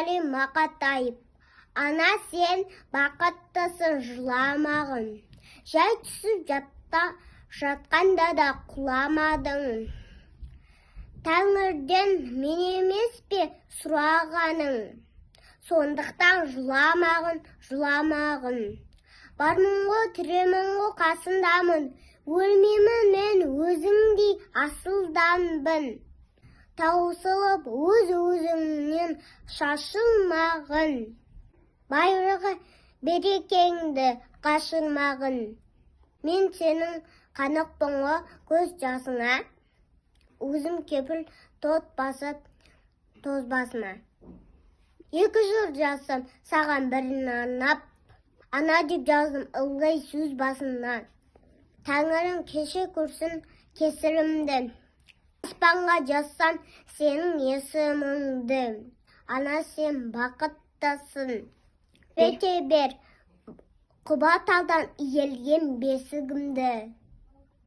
Сәлем Мақатаев. Ана, сен бақыттысың, жыламағын. Жай түсіп жатқанда да құламадың. Тәңірден мен емес пе сұрағаның? Сондықтан жыламағын. Бармын ғой, тіремін ғой, қасындамын. Өлмеймін мен өзіңдей асылданбын. Таусылып өз-өзіңнен шашылмағын. Байырғы берекеңді қашырмағын. Мен сенің қанықпын ғой көз жасыңа. Өзім кепіл тот басып тозбасына. 2 жыл жазсам саған бірін арнап. Ана деп жаздым ылғи сөз басынан. Тәңірім кеше көрсін кесірімді. Аспанға жазсам сенің есіміңді. Ана, сен бақыттысың. Бете бер, құба талдан иелген бесігімді.